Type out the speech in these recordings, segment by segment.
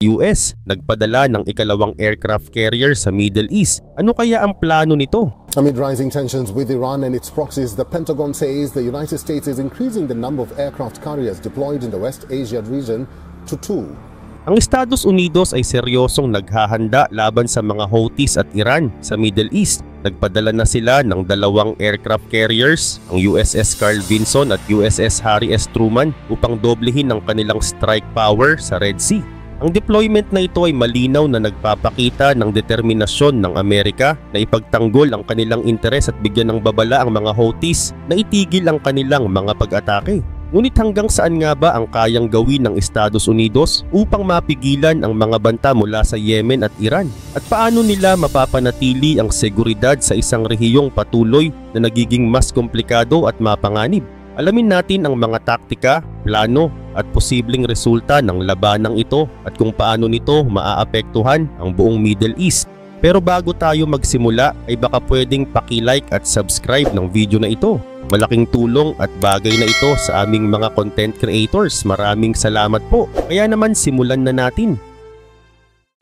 US nagpadala ng ikalawang aircraft carrier sa Middle East. Ano kaya ang plano nito? Amid rising tensions with Iran and its proxies, the Pentagon says the United States is increasing the number of aircraft carriers deployed in the West Asia region to 2. Ang Estados Unidos ay seryosong naghahanda laban sa mga Houthis at Iran sa Middle East. Nagpadala na sila ng dalawang aircraft carriers, ang USS Carl Vinson at USS Harry S. Truman, upang doblehin ang kanilang strike power sa Red Sea. Ang deployment na ito ay malinaw na nagpapakita ng determinasyon ng Amerika na ipagtanggol ang kanilang interes at bigyan ng babala ang mga Houthis na itigil ang kanilang mga pag-atake. Ngunit hanggang saan nga ba ang kayang gawin ng Estados Unidos upang mapigilan ang mga banta mula sa Yemen at Iran? At paano nila mapapanatili ang seguridad sa isang rehiyong patuloy na nagiging mas komplikado at mapanganib? Alamin natin ang mga taktika, plano at posibleng resulta ng labanang ito at kung paano nito maaapektuhan ang buong Middle East. Pero bago tayo magsimula ay baka pwedeng paki-like at subscribe ng video na ito. Malaking tulong at bagay na ito sa aming mga content creators. Maraming salamat po. Kaya naman simulan na natin.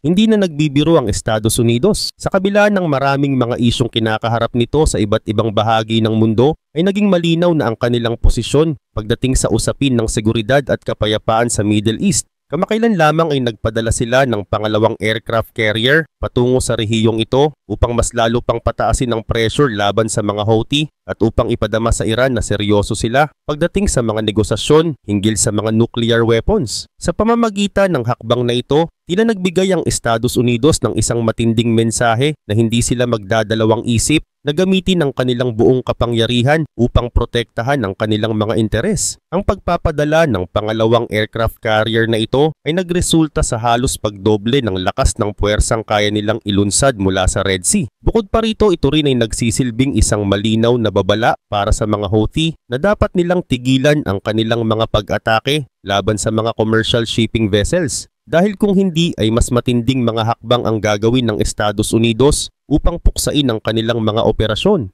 Hindi na nagbibiro ang Estados Unidos. Sa kabila ng maraming mga isyong kinakaharap nito sa iba't ibang bahagi ng mundo, ay naging malinaw na ang kanilang posisyon pagdating sa usapin ng seguridad at kapayapaan sa Middle East. Kamakailan lamang ay nagpadala sila ng pangalawang aircraft carrier patungo sa rehiyong ito upang mas lalo pang pataasin ang pressure laban sa mga Houthi at upang ipadama sa Iran na seryoso sila pagdating sa mga negosasyon hinggil sa mga nuclear weapons. Sa pamamagitan ng hakbang na ito, tila nagbigay ang Estados Unidos ng isang matinding mensahe na hindi sila magdadalawang isip na gamitin ang kanilang buong kapangyarihan upang protektahan ang kanilang mga interes. Ang pagpapadala ng pangalawang aircraft carrier na ito ay nagresulta sa halos pagdoble ng lakas ng puwersang kaya nilang ilunsad mula sa Red Sea. Bukod pa rito, ito rin ay nagsisilbing isang malinaw na babala para sa mga Houthi na dapat nilang tigilan ang kanilang mga pag-atake laban sa mga commercial shipping vessels. Dahil kung hindi ay mas matinding mga hakbang ang gagawin ng Estados Unidos upang puksain ang kanilang mga operasyon.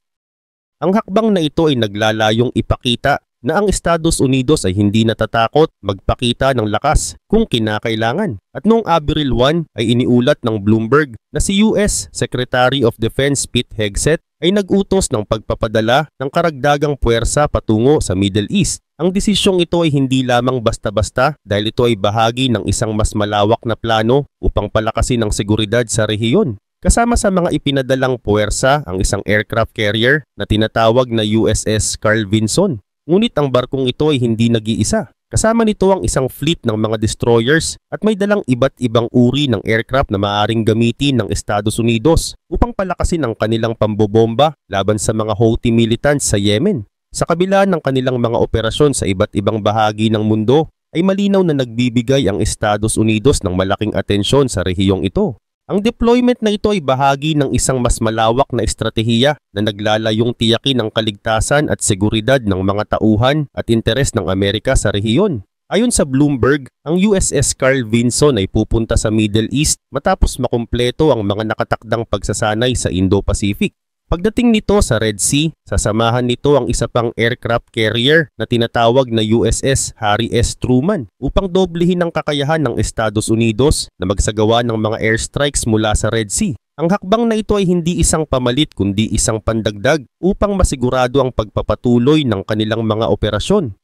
Ang hakbang na ito ay naglalayong ipakita na ang Estados Unidos ay hindi natatakot magpakita ng lakas kung kinakailangan. At noong Abril 1 ay iniulat ng Bloomberg na si US Secretary of Defense Pete Hegseth ay nag-utos ng pagpapadala ng karagdagang puwersa patungo sa Middle East. Ang desisyong ito ay hindi lamang basta-basta dahil ito ay bahagi ng isang mas malawak na plano upang palakasin ang seguridad sa rehiyon. Kasama sa mga ipinadalang puwersa ang isang aircraft carrier na tinatawag na USS Carl Vinson. Ngunit ang barkong ito ay hindi nag-iisa. Kasama nito ang isang fleet ng mga destroyers at may dalang iba't ibang uri ng aircraft na maaaring gamitin ng Estados Unidos upang palakasin ang kanilang pambobomba laban sa mga Houthi militants sa Yemen. Sa kabila ng kanilang mga operasyon sa iba't ibang bahagi ng mundo, ay malinaw na nagbibigay ang Estados Unidos ng malaking atensyon sa rehiyong ito. Ang deployment na ito ay bahagi ng isang mas malawak na estratehiya na naglalayong tiyakin ang kaligtasan at seguridad ng mga tauhan at interes ng Amerika sa rehiyon. Ayon sa Bloomberg, ang USS Carl Vinson ay pupunta sa Middle East matapos makumpleto ang mga nakatakdang pagsasanay sa Indo-Pacific. Pagdating nito sa Red Sea, sasamahan nito ang isa pang aircraft carrier na tinatawag na USS Harry S. Truman upang doblehin ang kakayahan ng Estados Unidos na magsagawa ng mga airstrikes mula sa Red Sea. Ang hakbang na ito ay hindi isang pamalit kundi isang pandagdag upang masigurado ang pagpapatuloy ng kanilang mga operasyon.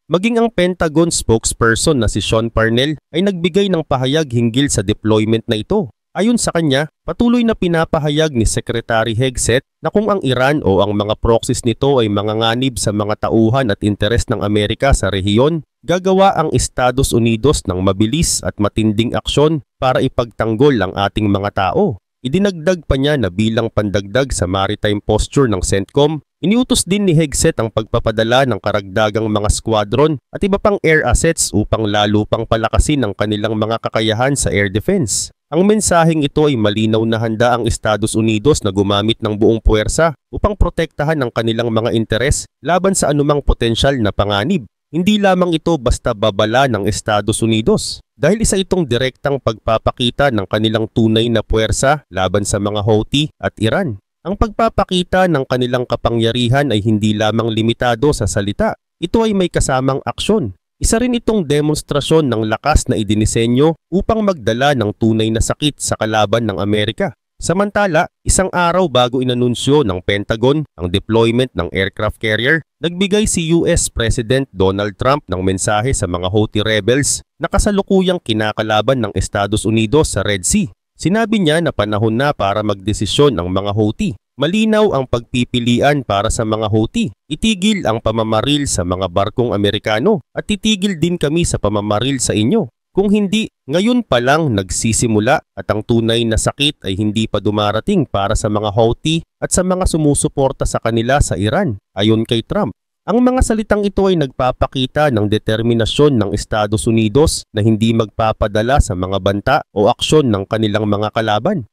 Maging ang Pentagon spokesperson na si Sean Parnell ay nagbigay ng pahayag hinggil sa deployment na ito. Ayon sa kanya, patuloy na pinapahayag ni Secretary Hegseth na kung ang Iran o ang mga proxies nito ay manganganib sa mga tauhan at interes ng Amerika sa rehiyon, gagawa ang Estados Unidos ng mabilis at matinding aksyon para ipagtanggol ang ating mga tao. Idinagdag pa niya na bilang pandagdag sa maritime posture ng CENTCOM, iniutos din ni Hegseth ang pagpapadala ng karagdagang mga squadron at iba pang air assets upang lalo pang palakasin ang kanilang mga kakayahan sa air defense. Ang mensaheng ito ay malinaw na handa ang Estados Unidos na gumamit ng buong puwersa upang protektahan ang kanilang mga interes laban sa anumang potensyal na panganib. Hindi lamang ito basta babala ng Estados Unidos dahil isa itong direktang pagpapakita ng kanilang tunay na puwersa laban sa mga Houthi at Iran. Ang pagpapakita ng kanilang kapangyarihan ay hindi lamang limitado sa salita. Ito ay may kasamang aksyon. Isa rin itong demonstrasyon ng lakas na idinisenyo upang magdala ng tunay na sakit sa kalaban ng Amerika. Samantala, isang araw bago inanunsyo ng Pentagon ang deployment ng aircraft carrier, nagbigay si US President Donald Trump ng mensahe sa mga Houthi rebels na kasalukuyang kinakalaban ng Estados Unidos sa Red Sea. Sinabi niya na panahon na para magdesisyon ang mga Houthi. Malinaw ang pagpipilian para sa mga Houthi. Itigil ang pamamaril sa mga barkong Amerikano at titigil din kami sa pamamaril sa inyo. Kung hindi, ngayon pa lang nagsisimula at ang tunay na sakit ay hindi pa dumarating para sa mga Houthi at sa mga sumusuporta sa kanila sa Iran, ayon kay Trump. Ang mga salitang ito ay nagpapakita ng determinasyon ng Estados Unidos na hindi magpapadala sa mga banta o aksyon ng kanilang mga kalaban.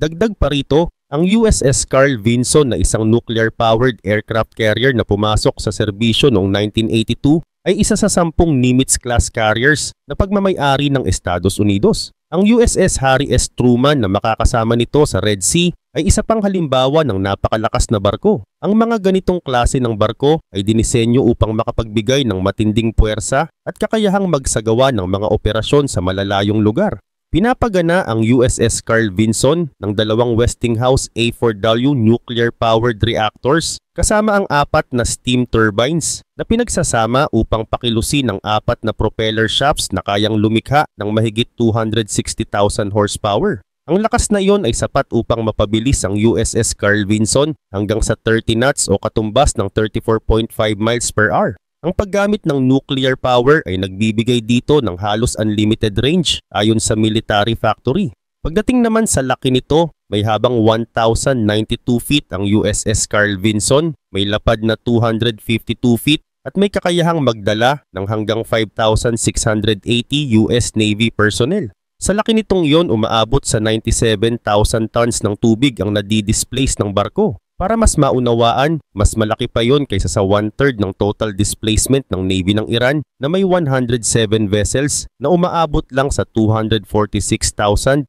Dagdag pa rito, ang USS Carl Vinson na isang nuclear-powered aircraft carrier na pumasok sa serbisyo noong 1982 ay isa sa 10 Nimitz-class carriers na pagmamay-ari ng Estados Unidos. Ang USS Harry S. Truman na makakasama nito sa Red Sea ay isa pang halimbawa ng napakalakas na barko. Ang mga ganitong klase ng barko ay dinisenyo upang makapagbigay ng matinding puwersa at kakayahang magsagawa ng mga operasyon sa malalayong lugar. Pinapagana ang USS Carl Vinson ng dalawang Westinghouse A4W nuclear-powered reactors kasama ang 4 na steam turbines na pinagsasama upang pakilusin ang 4 na propeller shafts na kayang lumikha ng mahigit 260,000 horsepower. Ang lakas na iyon ay sapat upang mapabilis ang USS Carl Vinson hanggang sa 30 knots o katumbas ng 34.5 miles per hour. Ang paggamit ng nuclear power ay nagbibigay dito ng halos unlimited range ayon sa military factory. Pagdating naman sa laki nito, may habang 1,092 feet ang USS Carl Vinson, may lapad na 252 feet at may kakayahang magdala ng hanggang 5,680 US Navy personnel. Sa laki nitong iyon, umaabot sa 97,000 tons ng tubig ang nadidisplace ng barko. Para mas maunawaan, mas malaki pa yon kaysa sa 1/3 ng total displacement ng Navy ng Iran na may 107 vessels na umaabot lang sa 246,250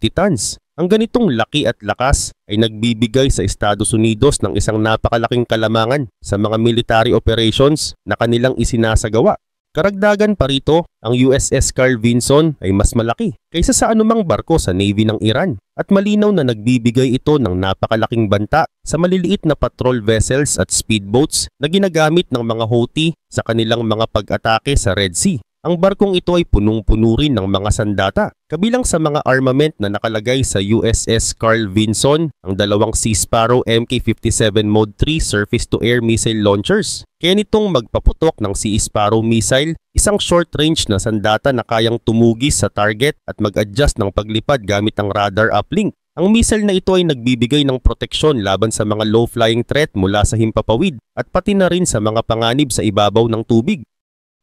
tons. Ang ganitong laki at lakas ay nagbibigay sa Estados Unidos ng isang napakalaking kalamangan sa mga military operations na kanilang isinasagawa. Karagdagan pa rito, ang USS Carl Vinson ay mas malaki kaysa sa anumang barko sa Navy ng Iran at malinaw na nagbibigay ito ng napakalaking banta sa maliliit na patrol vessels at speedboats na ginagamit ng mga Houthi sa kanilang mga pag-atake sa Red Sea. Ang barkong ito ay punong-puno rin ng mga sandata. Kabilang sa mga armament na nakalagay sa USS Carl Vinson, ang dalawang Sea Sparrow Mk-57 Mod 3 surface-to-air missile launchers. Kaya nitong magpaputok ng Sea Sparrow missile, isang short-range na sandata na kayang tumugis sa target at mag-adjust ng paglipad gamit ang radar uplink. Ang missile na ito ay nagbibigay ng proteksyon laban sa mga low-flying threat mula sa himpapawid at pati na rin sa mga panganib sa ibabaw ng tubig.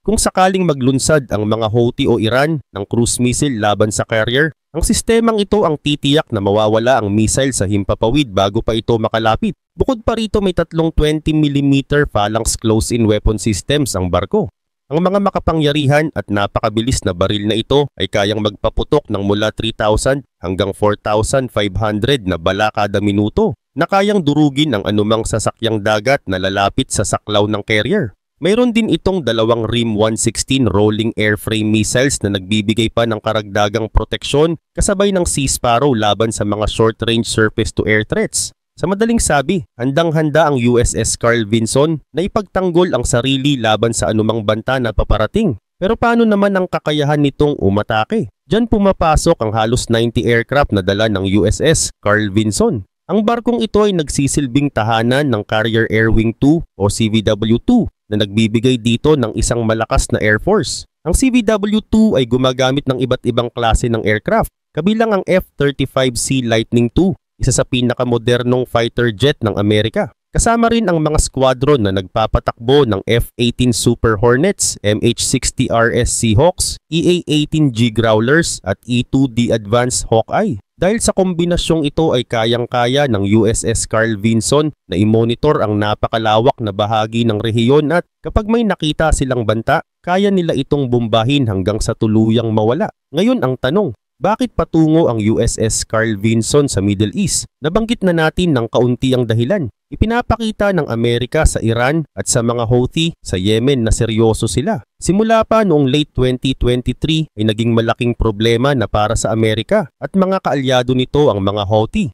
Kung sakaling maglunsad ang mga Houthi o Iran ng cruise missile laban sa carrier, ang sistemang ito ang titiyak na mawawala ang missile sa himpapawid bago pa ito makalapit. Bukod pa rito, may 3 20mm phalanx close-in weapon systems ang barko. Ang mga makapangyarihan at napakabilis na baril na ito ay kayang magpaputok ng mula 3,000 hanggang 4,500 na bala kada minuto na kayang durugin ang anumang sasakyang dagat na lalapit sa saklaw ng carrier. Mayroon din itong dalawang RIM-116 rolling airframe missiles na nagbibigay pa ng karagdagang proteksyon kasabay ng Sea Sparrow laban sa mga short-range surface-to-air threats. Sa madaling sabi, handang-handa ang USS Carl Vinson na ipagtanggol ang sarili laban sa anumang banta na paparating. Pero paano naman ang kakayahan nitong umatake? Diyan pumapasok ang halos 90 aircraft na dala ng USS Carl Vinson. Ang barkong ito ay nagsisilbing tahanan ng Carrier Air Wing 2 o CVW-2 na nagbibigay dito ng isang malakas na air force. Ang CVW-2 ay gumagamit ng iba't ibang klase ng aircraft, kabilang ang F-35C Lightning II, isa sa pinakamodernong fighter jet ng Amerika. Kasama rin ang mga squadron na nagpapatakbo ng F-18 Super Hornets, MH-60RS Seahawks, EA-18G Growlers at E-2D Advanced Hawkeye. Dahil sa kombinasyong ito ay kayang-kaya ng USS Carl Vinson na i-monitor ang napakalawak na bahagi ng rehiyon at kapag may nakita silang banta, kaya nila itong bombahin hanggang sa tuluyang mawala. Ngayon ang tanong, Bakit patungo ang USS Carl Vinson sa Middle East? Nabanggit na natin ng kaunti ang dahilan. Ipinapakita ng Amerika sa Iran at sa mga Houthi sa Yemen na seryoso sila. Simula pa noong late 2023 ay naging malaking problema na para sa Amerika at mga kaalyado nito ang mga Houthi.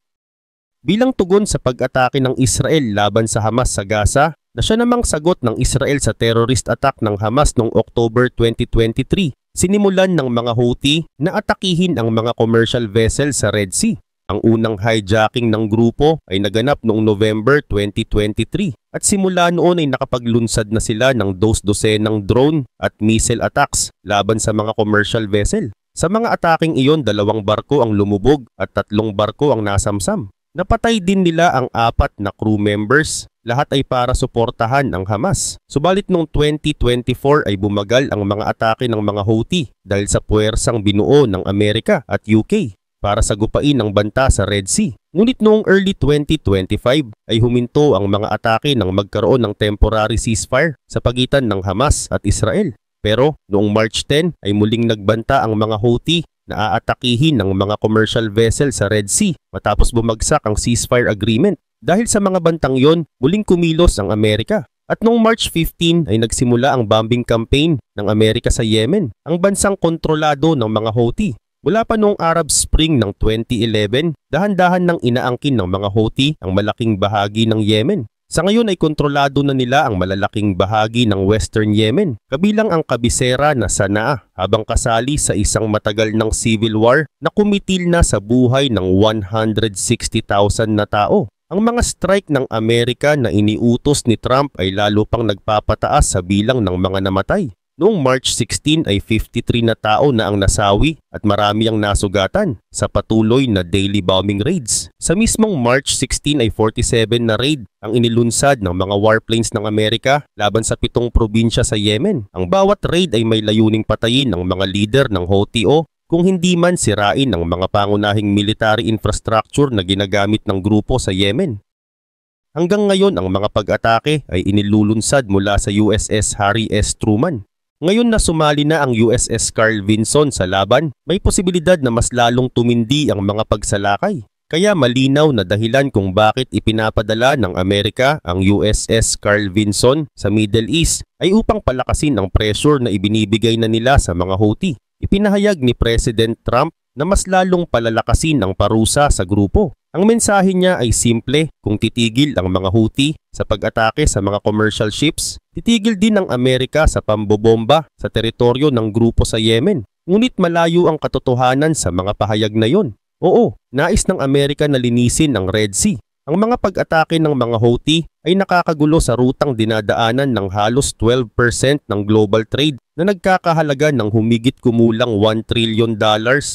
Bilang tugon sa pag-atake ng Israel laban sa Hamas sa Gaza, na siya namang sagot ng Israel sa terrorist attack ng Hamas noong October 2023, sinimulan ng mga Houthi na atakihin ang mga commercial vessel sa Red Sea. Ang unang hijacking ng grupo ay naganap noong November 2023 at simula noon ay nakapaglunsad na sila ng dos-dosenang drone at missile attacks laban sa mga commercial vessel. Sa mga ataking iyon, 2 barko ang lumubog at 3 barko ang nasamsam. Napatay din nila ang 4 na crew members. Lahat ay para suportahan ang Hamas. Subalit noong 2024 ay bumagal ang mga atake ng mga Houthi dahil sa puwersang binuo ng Amerika at UK para sagupain ang banta sa Red Sea. Ngunit noong early 2025 ay huminto ang mga atake nang magkaroon ng temporary ceasefire sa pagitan ng Hamas at Israel. Pero noong March 10 ay muling nagbanta ang mga Houthi na aatakihin ng mga commercial vessel sa Red Sea matapos bumagsak ang ceasefire agreement. Dahil sa mga bantang yon, muling kumilos ang Amerika. At noong March 15 ay nagsimula ang bombing campaign ng Amerika sa Yemen, ang bansang kontrolado ng mga Houthi. Mula pa noong Arab Spring ng 2011, dahan-dahan nang inaangkin ng mga Houthi ang malaking bahagi ng Yemen. Sa ngayon ay kontrolado na nila ang malalaking bahagi ng Western Yemen, kabilang ang kabisera na Sana'a, habang kasali sa isang matagal ng civil war na kumitil na sa buhay ng 160,000 na tao. Ang mga strike ng Amerika na iniutos ni Trump ay lalo pang nagpapataas sa bilang ng mga namatay. Noong March 16 ay 53 na tao na ang nasawi at marami ang nasugatan sa patuloy na daily bombing raids. Sa mismong March 16 ay 47 na raid ang inilunsad ng mga warplanes ng Amerika laban sa 7 probinsya sa Yemen. Ang bawat raid ay may layuning patayin ng mga leader ng Houthi o kung hindi man sirain ang mga pangunahing military infrastructure na ginagamit ng grupo sa Yemen. Hanggang ngayon ang mga pag-atake ay inilulunsad mula sa USS Harry S. Truman. Ngayon na sumali na ang USS Carl Vinson sa laban, may posibilidad na mas lalong tumindi ang mga pagsalakay. Kaya malinaw na dahilan kung bakit ipinapadala ng Amerika ang USS Carl Vinson sa Middle East ay upang palakasin ang pressure na ibinibigay na nila sa mga Houthi. Ipinahayag ni President Trump na mas lalong palalakasin ang parusa sa grupo. Ang mensahe niya ay simple: kung titigil ang mga Houthi sa pag-atake sa mga commercial ships, titigil din ang Amerika sa pambobomba sa teritoryo ng grupo sa Yemen. Ngunit malayo ang katotohanan sa mga pahayag na yon. Oo, nais ng Amerika na linisin ang Red Sea. Ang mga pag-atake ng mga Houthi ay nakakagulo sa rutang dinadaanan ng halos 12% ng global trade na nagkakahalaga ng humigit kumulang $1 trillion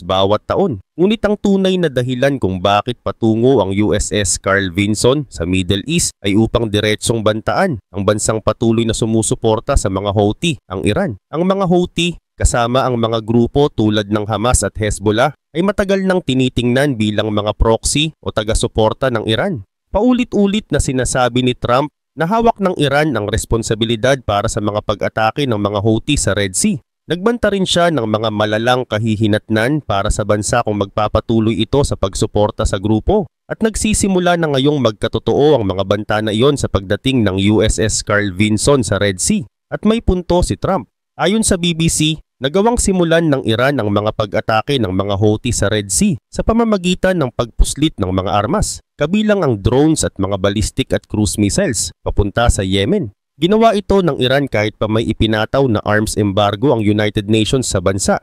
bawat taon. Ngunit ang tunay na dahilan kung bakit patungo ang USS Carl Vinson sa Middle East ay upang diretsong bantaan ang bansang patuloy na sumusuporta sa mga Houthi, ang Iran. Ang mga Houthi, kasama ang mga grupo tulad ng Hamas at Hezbollah, ay matagal nang tinitingnan bilang mga proxy o taga-suporta ng Iran. Paulit-ulit na sinasabi ni Trump na hawak ng Iran ang responsibilidad para sa mga pag-atake ng mga Houthi sa Red Sea. Nagbanta rin siya ng mga malalang kahihinatnan para sa bansa kung magpapatuloy ito sa pagsuporta sa grupo. At nagsisimula na ngayong magkatotoo ang mga banta na iyon sa pagdating ng USS Carl Vinson sa Red Sea. At may punto si Trump. Ayon sa BBC, nagawang simulan ng Iran ang mga pag-atake ng mga Houthi sa Red Sea sa pamamagitan ng pagpuslit ng mga armas, kabilang ang drones at mga ballistic at cruise missiles papunta sa Yemen. Ginawa ito ng Iran kahit pa may ipinataw na arms embargo ang United Nations sa bansa.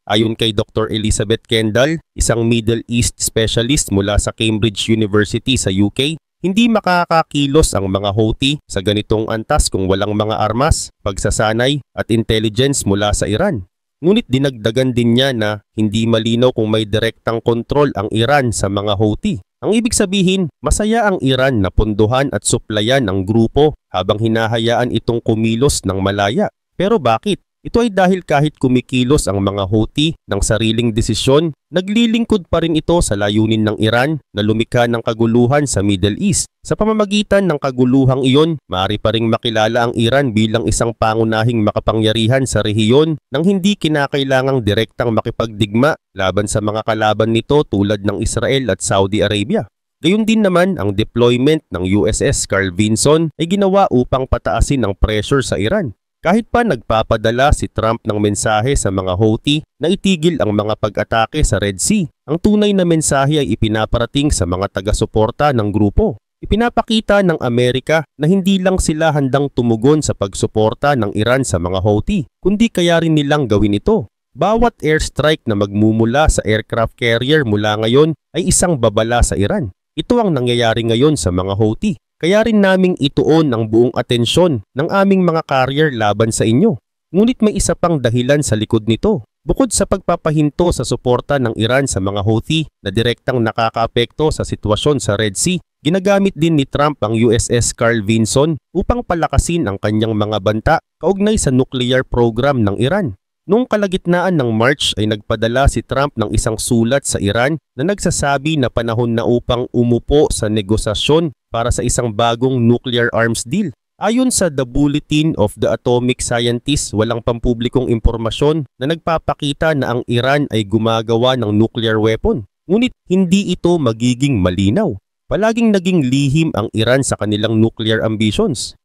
Ayon kay Dr. Elizabeth Kendall, isang Middle East specialist mula sa Cambridge University sa UK, hindi makakakilos ang mga Houthi sa ganitong antas kung walang mga armas, pagsasanay at intelligence mula sa Iran. Ngunit dinagdagan din niya na hindi malinaw kung may direktang kontrol ang Iran sa mga Houthi. Ang ibig sabihin, masaya ang Iran na pondohan at suplayan ang grupo habang hinahayaan itong kumilos ng malaya. Pero bakit? Ito ay dahil kahit kumikilos ang mga Houthi ng sariling desisyon, naglilingkod pa rin ito sa layunin ng Iran na lumikha ng kaguluhan sa Middle East. Sa pamamagitan ng kaguluhang iyon, maaari pa ring makilala ang Iran bilang isang pangunahing makapangyarihan sa rehiyon nang hindi kinakailangang direktang makipagdigma laban sa mga kalaban nito tulad ng Israel at Saudi Arabia. Gayun din naman ang deployment ng USS Carl Vinson ay ginawa upang pataasin ang pressure sa Iran. Kahit pa nagpapadala si Trump ng mensahe sa mga Houthi na itigil ang mga pag-atake sa Red Sea, ang tunay na mensahe ay ipinaparating sa mga taga-suporta ng grupo. Ipinapakita ng Amerika na hindi lang sila handang tumugon sa pagsuporta ng Iran sa mga Houthi, kundi kaya rin nilang gawin ito. Bawat airstrike na magmumula sa aircraft carrier mula ngayon ay isang babala sa Iran. Ito ang nangyayari ngayon sa mga Houthi. Kaya rin naming ituon ang buong atensyon ng aming mga carrier laban sa inyo. Ngunit may isa pang dahilan sa likod nito. Bukod sa pagpapahinto sa suporta ng Iran sa mga Houthi na direktang nakakaapekto sa sitwasyon sa Red Sea, ginagamit din ni Trump ang USS Carl Vinson upang palakasin ang kanyang mga banta kaugnay sa nuclear program ng Iran. Noong kalagitnaan ng March ay nagpadala si Trump ng isang sulat sa Iran na nagsasabi na panahon na upang umupo sa negosasyon para sa isang bagong nuclear arms deal. Ayon sa The Bulletin of the Atomic Scientists, walang pampublikong impormasyon na nagpapakita na ang Iran ay gumagawa ng nuclear weapon. Ngunit hindi ito magiging malinaw. Palaging naging lihim ang Iran sa kanilang nuclear ambitions.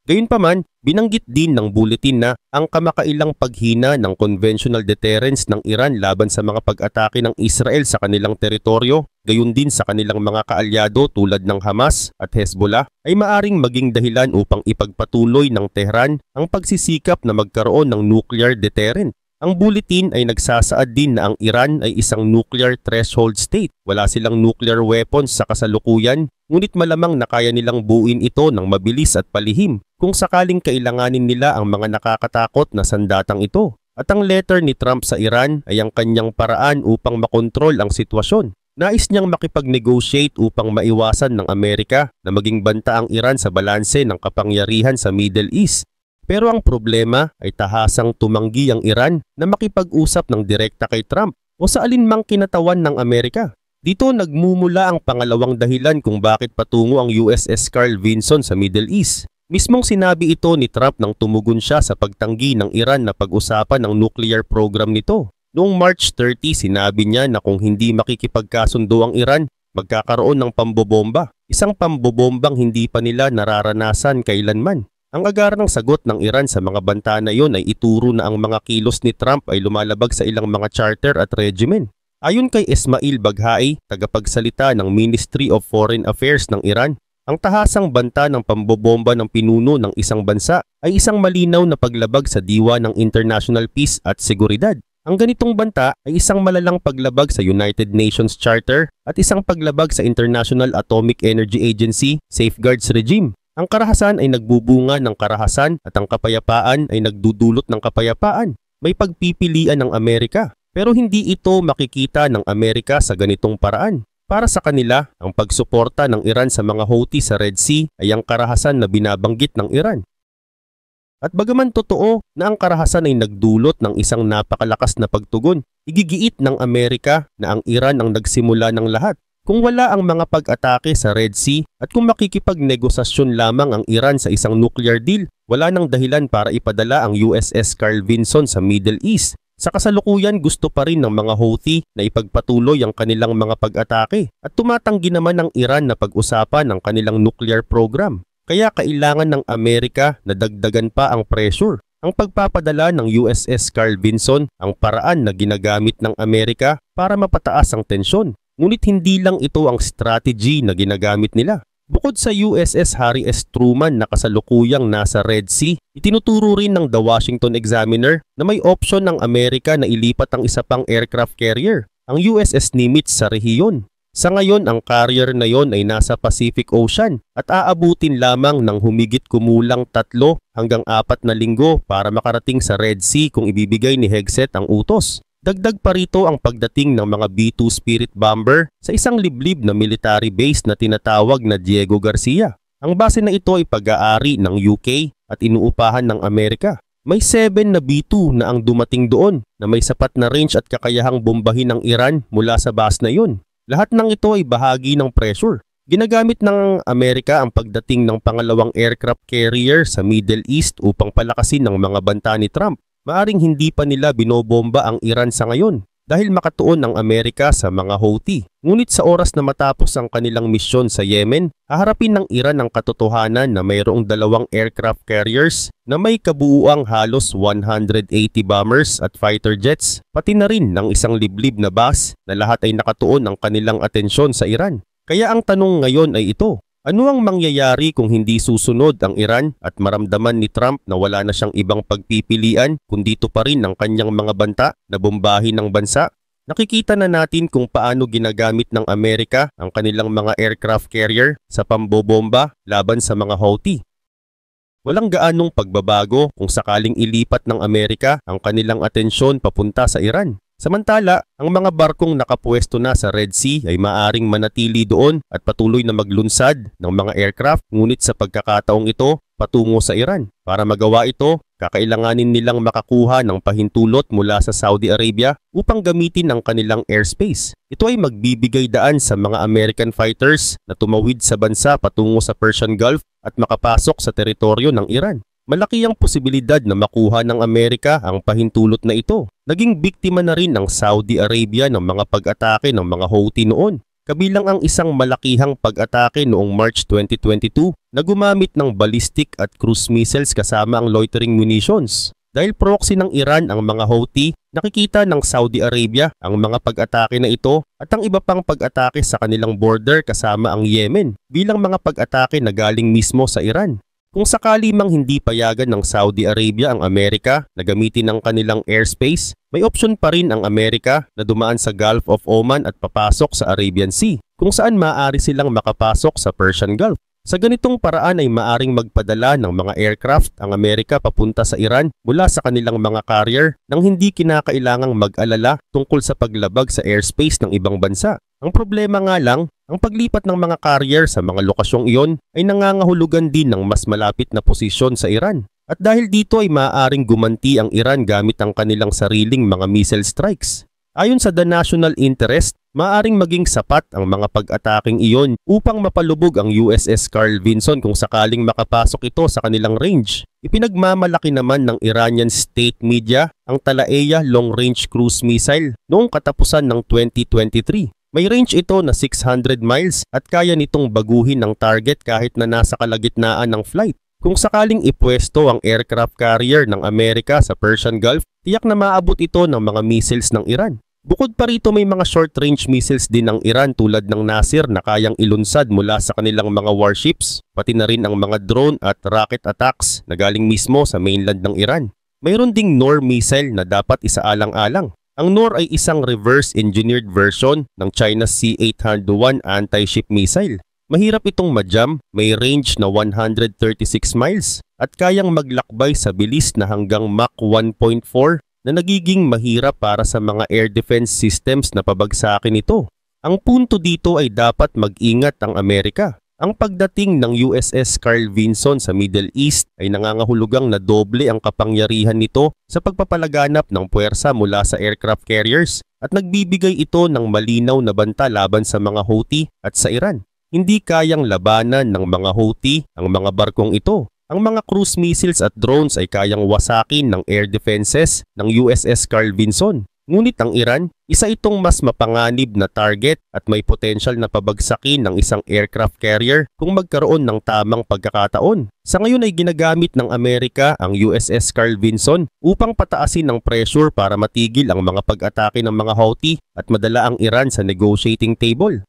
Gayunpaman, binanggit din ng bulletin na ang kamakailang paghina ng conventional deterrence ng Iran laban sa mga pag-atake ng Israel sa kanilang teritoryo, gayon din sa kanilang mga kaalyado tulad ng Hamas at Hezbollah, ay maaring maging dahilan upang ipagpatuloy ng Tehran ang pagsisikap na magkaroon ng nuclear deterrent. Ang bulletin ay nagsasaad din na ang Iran ay isang nuclear threshold state. Wala silang nuclear weapons sa kasalukuyan, ngunit malamang na kaya nilang buuin ito ng mabilis at palihim kung sakaling kailanganin nila ang mga nakakatakot na sandatang ito. At ang letter ni Trump sa Iran ay ang kanyang paraan upang makontrol ang sitwasyon. Nais niyang makipag-negotiate upang maiwasan ng Amerika na maging banta ang Iran sa balanse ng kapangyarihan sa Middle East. Pero ang problema ay tahasang tumanggi ang Iran na makipag-usap ng direkta kay Trump o sa alinmang kinatawan ng Amerika. Dito nagmumula ang pangalawang dahilan kung bakit patungo ang USS Carl Vinson sa Middle East. Mismong sinabi ito ni Trump nang tumugon siya sa pagtanggi ng Iran na pag-usapan ang nuclear program nito. Noong March 30, sinabi niya na kung hindi makikipagkasundo ang Iran, magkakaroon ng pambobomba. Isang pambobombang hindi pa nila nararanasan kailanman. Ang agarang sagot ng Iran sa mga banta na iyon ay ituro na ang mga kilos ni Trump ay lumalabag sa ilang mga charter at regimen. Ayon kay Ismail Baghai, tagapagsalita ng Ministry of Foreign Affairs ng Iran, ang tahasang banta ng pambobomba ng pinuno ng isang bansa ay isang malinaw na paglabag sa diwa ng international peace at seguridad. Ang ganitong banta ay isang malalang paglabag sa United Nations Charter at isang paglabag sa International Atomic Energy Agency Safeguards Regime. Ang karahasan ay nagbubunga ng karahasan at ang kapayapaan ay nagdudulot ng kapayapaan. May pagpipilian ng Amerika, pero hindi ito makikita ng Amerika sa ganitong paraan. Para sa kanila, ang pagsuporta ng Iran sa mga Houthi sa Red Sea ay ang karahasan na binabanggit ng Iran. At bagaman totoo na ang karahasan ay nagdulot ng isang napakalakas na pagtugon, igigiit ng Amerika na ang Iran ang nagsimula ng lahat. Kung wala ang mga pag-atake sa Red Sea at kung makikipagnegosasyon lamang ang Iran sa isang nuclear deal, wala nang dahilan para ipadala ang USS Carl Vinson sa Middle East. Sa kasalukuyan, gusto pa rin ng mga Houthi na ipagpatuloy ang kanilang mga pag-atake at tumatanggi naman ng Iran na pag-usapan ang kanilang nuclear program. Kaya kailangan ng Amerika na dagdagan pa ang pressure. Ang pagpapadala ng USS Carl Vinson ang paraan na ginagamit ng Amerika para mapataas ang tensyon. Ngunit hindi lang ito ang strategy na ginagamit nila. Bukod sa USS Harry S. Truman na kasalukuyang nasa Red Sea, itinuturo rin ng The Washington Examiner na may opsyon ng Amerika na ilipat ang isa pang aircraft carrier, ang USS Nimitz sa rehiyon. Sa ngayon, ang carrier na yon ay nasa Pacific Ocean at aabutin lamang ng humigit kumulang 3 hanggang 4 na linggo para makarating sa Red Sea kung ibibigay ni Hegseth ang utos. Dagdag pa rito ang pagdating ng mga B-2 Spirit Bomber sa isang liblib na military base na tinatawag na Diego Garcia. Ang base na ito ay pag-aari ng UK at inuupahan ng Amerika. May 7 na B-2 na ang dumating doon na may sapat na range at kakayahang bombahin ng Iran mula sa base na yun. Lahat ng ito ay bahagi ng pressure. Ginagamit ng Amerika ang pagdating ng pangalawang aircraft carrier sa Middle East upang palakasin ng mga banta ni Trump. Maaring hindi pa nila binobomba ang Iran sa ngayon dahil makatuon ang Amerika sa mga Houthi. Ngunit sa oras na matapos ang kanilang misyon sa Yemen, haharapin ng Iran ang katotohanan na mayroong 2 aircraft carriers na may kabuuang halos 180 bombers at fighter jets, pati na rin ng isang liblib na base na lahat ay nakatuon ang kanilang atensyon sa Iran. Kaya ang tanong ngayon ay ito, ano ang mangyayari kung hindi susunod ang Iran at maramdaman ni Trump na wala na siyang ibang pagpipilian kundi ito pa rin ang kanyang mga banta na bombahin ng bansa? Nakikita na natin kung paano ginagamit ng Amerika ang kanilang mga aircraft carrier sa pambobomba laban sa mga Houthi. Walang gaanong pagbabago kung sakaling ilipat ng Amerika ang kanilang atensyon papunta sa Iran. Samantala, ang mga barkong nakapwesto na sa Red Sea ay maaring manatili doon at patuloy na maglunsad ng mga aircraft, ngunit sa pagkakataong ito patungo sa Iran. Para magawa ito, kakailanganin nilang makakuha ng pahintulot mula sa Saudi Arabia upang gamitin ang kanilang airspace. Ito ay magbibigay daan sa mga American fighters na tumawid sa bansa patungo sa Persian Gulf at makapasok sa teritoryo ng Iran. Malaki ang posibilidad na makuha ng Amerika ang pahintulot na ito. Naging biktima na rin ng Saudi Arabia ng mga pag-atake ng mga Houthi noon. Kabilang ang isang malakihang pag-atake noong March 2022 na gumamit ng ballistic at cruise missiles kasama ang loitering munitions. Dahil proxy ng Iran ang mga Houthi, nakikita ng Saudi Arabia ang mga pag-atake na ito at ang iba pang pag-atake sa kanilang border kasama ang Yemen bilang mga pag-atake na galing mismo sa Iran. Kung sakali mang hindi payagan ng Saudi Arabia ang Amerika na gamitin ang kanilang airspace, may opsyon pa rin ang Amerika na dumaan sa Gulf of Oman at papasok sa Arabian Sea, kung saan maaari silang makapasok sa Persian Gulf. Sa ganitong paraan ay maaring magpadala ng mga aircraft ang Amerika papunta sa Iran mula sa kanilang mga carrier nang hindi kinakailangang mag-alala tungkol sa paglabag sa airspace ng ibang bansa. Ang problema nga lang, ang paglipat ng mga carrier sa mga lokasyong iyon ay nangangahulugan din ng mas malapit na posisyon sa Iran. At dahil dito ay maaaring gumanti ang Iran gamit ang kanilang sariling mga missile strikes. Ayon sa The National Interest, maaaring maging sapat ang mga pag-ataking iyon upang mapalubog ang USS Carl Vinson kung sakaling makapasok ito sa kanilang range. Ipinagmamalaki naman ng Iranian state media ang Talaeya Long Range Cruise Missile noong katapusan ng 2023. May range ito na 600 miles at kaya nitong baguhin ang target kahit na nasa kalagitnaan ng flight. Kung sakaling ipwesto ang aircraft carrier ng Amerika sa Persian Gulf, tiyak na maabot ito ng mga missiles ng Iran. Bukod pa rito may mga short-range missiles din ng Iran tulad ng Nasir na kayang ilunsad mula sa kanilang mga warships, pati na rin ang mga drone at rocket attacks na galing mismo sa mainland ng Iran. Mayroon ding Noor missile na dapat isaalang-alang. Ang Noor ay isang reverse-engineered version ng China's C-801 anti-ship missile. Mahirap itong majam, may range na 136 miles at kayang maglakbay sa bilis na hanggang Mach 1.4 na nagiging mahirap para sa mga air defense systems na pabagsakin ito. Ang punto dito ay dapat mag-ingat ang Amerika. Ang pagdating ng USS Carl Vinson sa Middle East ay nangangahulugang na doble ang kapangyarihan nito sa pagpapalaganap ng puwersa mula sa aircraft carriers at nagbibigay ito ng malinaw na banta laban sa mga Houthi at sa Iran. Hindi kayang labanan ng mga Houthi ang mga barkong ito. Ang mga cruise missiles at drones ay kayang wasakin ng air defenses ng USS Carl Vinson. Ngunit ang Iran, isa itong mas mapanganib na target at may potensyal na pabagsakin ng isang aircraft carrier kung magkaroon ng tamang pagkakataon. Sa ngayon ay ginagamit ng Amerika ang USS Carl Vinson upang pataasin ang pressure para matigil ang mga pag-atake ng mga Houthi at madala ang Iran sa negotiating table.